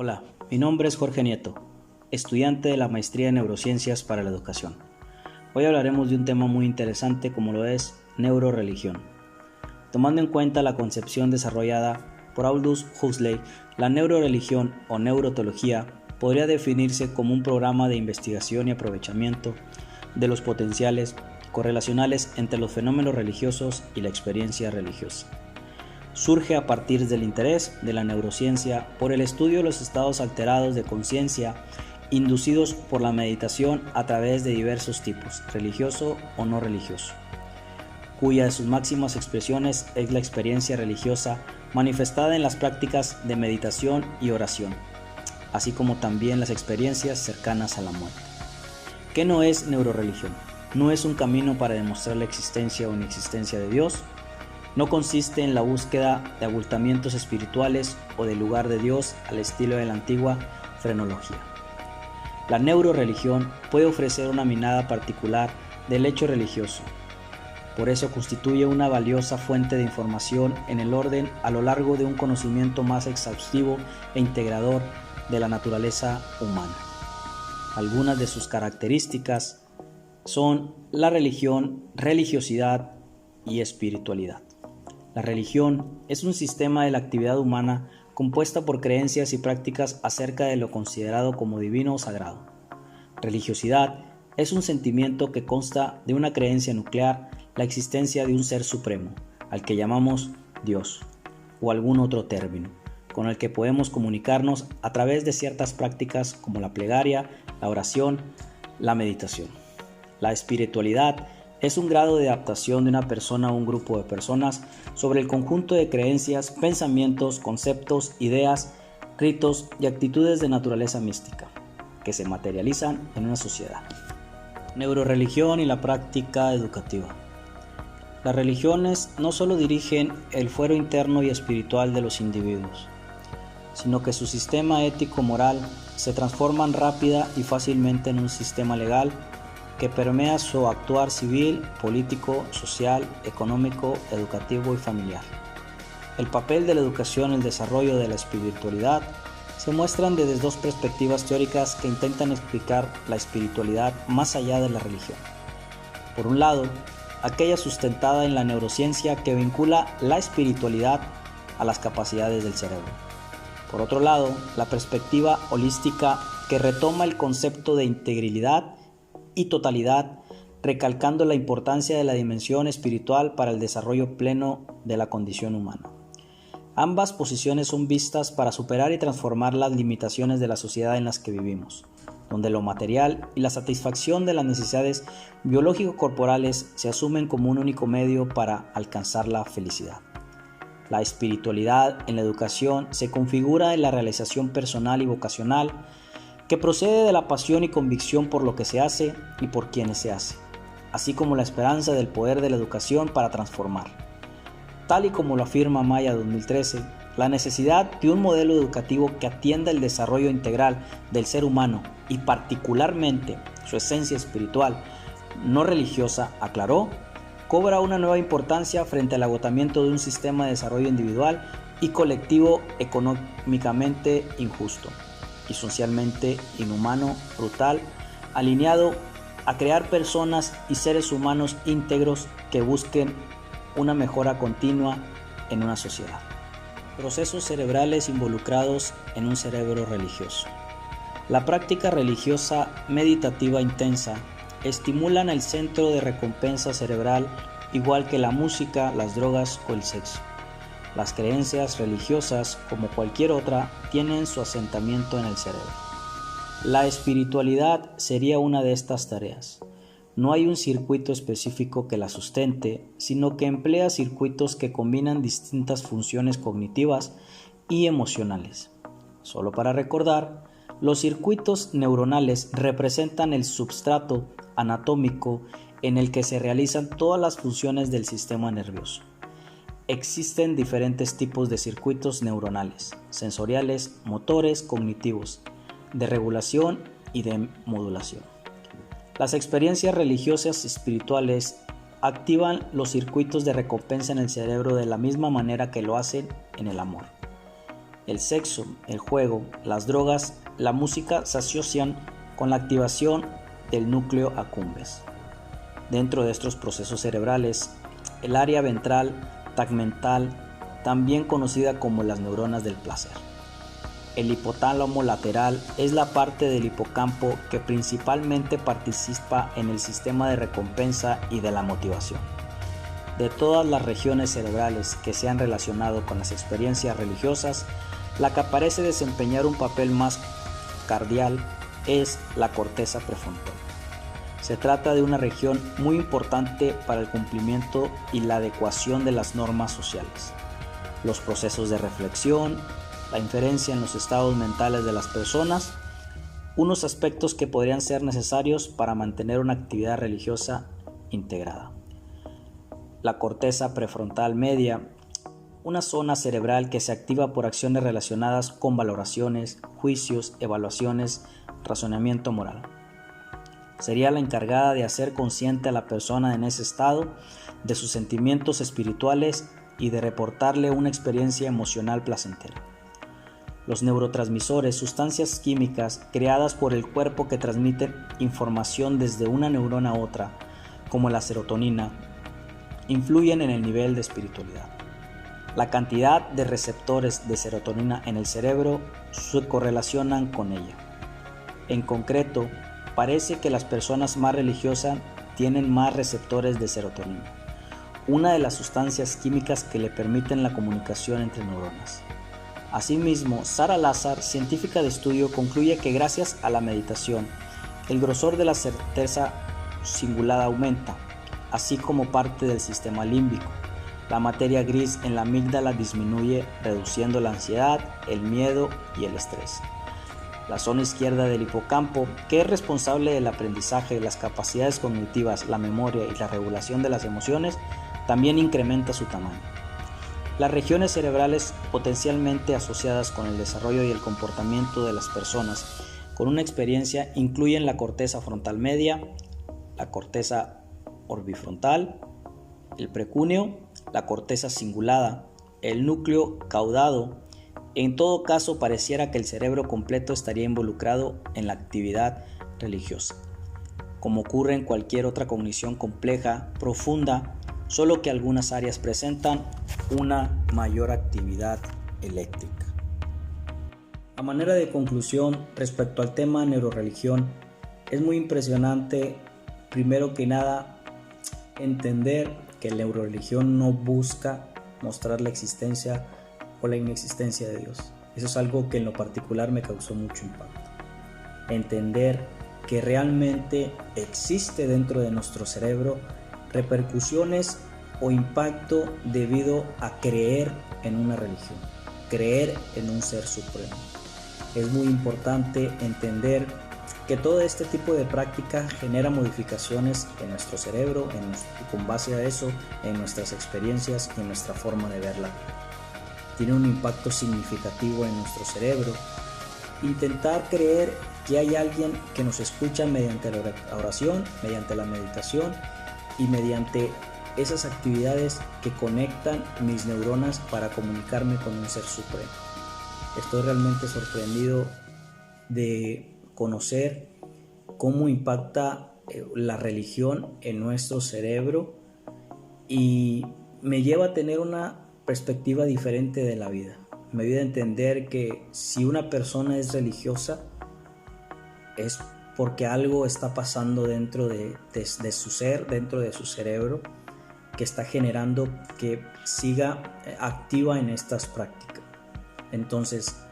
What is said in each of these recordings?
Hola, mi nombre es Jorge Nieto, estudiante de la Maestría en Neurociencias para la Educación. Hoy hablaremos de un tema muy interesante como lo es neuroreligión. Tomando en cuenta la concepción desarrollada por Aldous Huxley, la neuroreligión o neuroteología podría definirse como un programa de investigación y aprovechamiento de los potenciales correlacionales entre los fenómenos religiosos y la experiencia religiosa. Surge a partir del interés de la neurociencia por el estudio de los estados alterados de conciencia inducidos por la meditación a través de diversos tipos, religioso o no religioso, cuya de sus máximas expresiones es la experiencia religiosa manifestada en las prácticas de meditación y oración, así como también las experiencias cercanas a la muerte. ¿Qué no es neuroreligión? No es un camino para demostrar la existencia o inexistencia de Dios. No consiste en la búsqueda de abultamientos espirituales o del lugar de Dios al estilo de la antigua frenología. La neuroreligión puede ofrecer una mirada particular del hecho religioso. Por eso constituye una valiosa fuente de información en el orden a lo largo de un conocimiento más exhaustivo e integrador de la naturaleza humana. Algunas de sus características son la religión, religiosidad y espiritualidad. La religión es un sistema de la actividad humana compuesta por creencias y prácticas acerca de lo considerado como divino o sagrado. Religiosidad es un sentimiento que consta de una creencia nuclear, la existencia de un ser supremo, al que llamamos Dios, o algún otro término, con el que podemos comunicarnos a través de ciertas prácticas como la plegaria, la oración, la meditación. La espiritualidad es un grado de adaptación de una persona o un grupo de personas sobre el conjunto de creencias, pensamientos, conceptos, ideas, ritos y actitudes de naturaleza mística que se materializan en una sociedad. Neuroreligión y la práctica educativa. Las religiones no solo dirigen el fuero interno y espiritual de los individuos, sino que su sistema ético-moral se transforman rápida y fácilmente en un sistema legal que permea su actuar civil, político, social, económico, educativo y familiar. El papel de la educación y el desarrollo de la espiritualidad se muestran desde dos perspectivas teóricas que intentan explicar la espiritualidad más allá de la religión. Por un lado, aquella sustentada en la neurociencia que vincula la espiritualidad a las capacidades del cerebro. Por otro lado, la perspectiva holística que retoma el concepto de integridad y totalidad, recalcando la importancia de la dimensión espiritual para el desarrollo pleno de la condición humana. Ambas posiciones son vistas para superar y transformar las limitaciones de la sociedad en las que vivimos, donde lo material y la satisfacción de las necesidades biológico-corporales se asumen como un único medio para alcanzar la felicidad. La espiritualidad en la educación se configura en la realización personal y vocacional, que procede de la pasión y convicción por lo que se hace y por quienes se hace, así como la esperanza del poder de la educación para transformar. Tal y como lo afirma Maya 2013, la necesidad de un modelo educativo que atienda el desarrollo integral del ser humano y particularmente su esencia espiritual, no religiosa, aclaró, cobra una nueva importancia frente al agotamiento de un sistema de desarrollo individual y colectivo económicamente injusto y socialmente inhumano, brutal, alineado a crear personas y seres humanos íntegros que busquen una mejora continua en una sociedad. Procesos cerebrales involucrados en un cerebro religioso. La práctica religiosa meditativa intensa estimulan el centro de recompensa cerebral igual que la música, las drogas o el sexo. Las creencias religiosas, como cualquier otra, tienen su asentamiento en el cerebro. La espiritualidad sería una de estas tareas. No hay un circuito específico que la sustente, sino que emplea circuitos que combinan distintas funciones cognitivas y emocionales. Solo para recordar, los circuitos neuronales representan el substrato anatómico en el que se realizan todas las funciones del sistema nervioso. Existen diferentes tipos de circuitos neuronales, sensoriales, motores, cognitivos, de regulación y de modulación. Las experiencias religiosas espirituales activan los circuitos de recompensa en el cerebro de la misma manera que lo hacen en el amor. El sexo, el juego, las drogas, la música se asocian con la activación del núcleo accumbens. Dentro de estos procesos cerebrales, el área ventral tegmental, también conocida como las neuronas del placer. El hipotálamo lateral es la parte del hipocampo que principalmente participa en el sistema de recompensa y de la motivación. De todas las regiones cerebrales que se han relacionado con las experiencias religiosas, la que parece desempeñar un papel más cardial es la corteza prefrontal. Se trata de una región muy importante para el cumplimiento y la adecuación de las normas sociales, los procesos de reflexión, la inferencia en los estados mentales de las personas, unos aspectos que podrían ser necesarios para mantener una actividad religiosa integrada. La corteza prefrontal media, una zona cerebral que se activa por acciones relacionadas con valoraciones, juicios, evaluaciones, razonamiento moral. Sería la encargada de hacer consciente a la persona en ese estado de sus sentimientos espirituales y de reportarle una experiencia emocional placentera. Los neurotransmisores, sustancias químicas creadas por el cuerpo que transmiten información desde una neurona a otra, como la serotonina, influyen en el nivel de espiritualidad. La cantidad de receptores de serotonina en el cerebro se correlacionan con ella. En concreto, parece que las personas más religiosas tienen más receptores de serotonina, una de las sustancias químicas que le permiten la comunicación entre neuronas. Asimismo, Sarah Lazar, científica de estudio, concluye que gracias a la meditación, el grosor de la certeza cingulada aumenta, así como parte del sistema límbico. La materia gris en la amígdala disminuye, reduciendo la ansiedad, el miedo y el estrés. La zona izquierda del hipocampo, que es responsable del aprendizaje, las capacidades cognitivas, la memoria y la regulación de las emociones, también incrementa su tamaño. Las regiones cerebrales potencialmente asociadas con el desarrollo y el comportamiento de las personas con una experiencia incluyen la corteza frontal media, la corteza orbifrontal, el precúneo, la corteza cingulada, el núcleo caudado. En todo caso, pareciera que el cerebro completo estaría involucrado en la actividad religiosa, como ocurre en cualquier otra cognición compleja, profunda, solo que algunas áreas presentan una mayor actividad eléctrica. A manera de conclusión, respecto al tema neuroreligión, es muy impresionante, primero que nada, entender que la neuroreligión no busca mostrar la existencia o la inexistencia de Dios. Eso es algo que en lo particular me causó mucho impacto. Entender que realmente existe dentro de nuestro cerebro repercusiones o impacto debido a creer en una religión, creer en un ser supremo. Es muy importante entender que todo este tipo de práctica genera modificaciones en nuestro cerebro y con base a eso en nuestras experiencias y en nuestra forma de ver la vida. Tiene un impacto significativo en nuestro cerebro. Intentar creer que hay alguien que nos escucha mediante la oración, mediante la meditación y mediante esas actividades que conectan mis neuronas para comunicarme con un ser supremo. Estoy realmente sorprendido de conocer cómo impacta la religión en nuestro cerebro y me lleva a tener una perspectiva diferente de la vida. Me ayuda a entender que si una persona es religiosa es porque algo está pasando dentro de su ser, dentro de su cerebro, que está generando que siga activa en estas prácticas. Entonces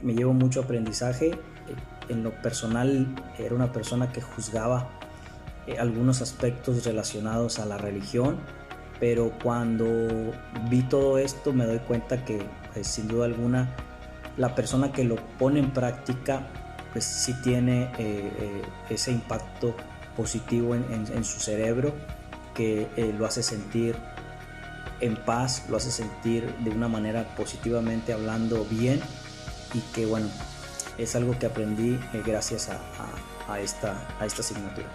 me llevo mucho aprendizaje. En lo personal era una persona que juzgaba algunos aspectos relacionados a la religión, pero cuando vi todo esto me doy cuenta que sin duda alguna la persona que lo pone en práctica pues sí tiene ese impacto positivo en su cerebro que lo hace sentir en paz, lo hace sentir de una manera positivamente hablando bien y que bueno, es algo que aprendí gracias a esta asignatura.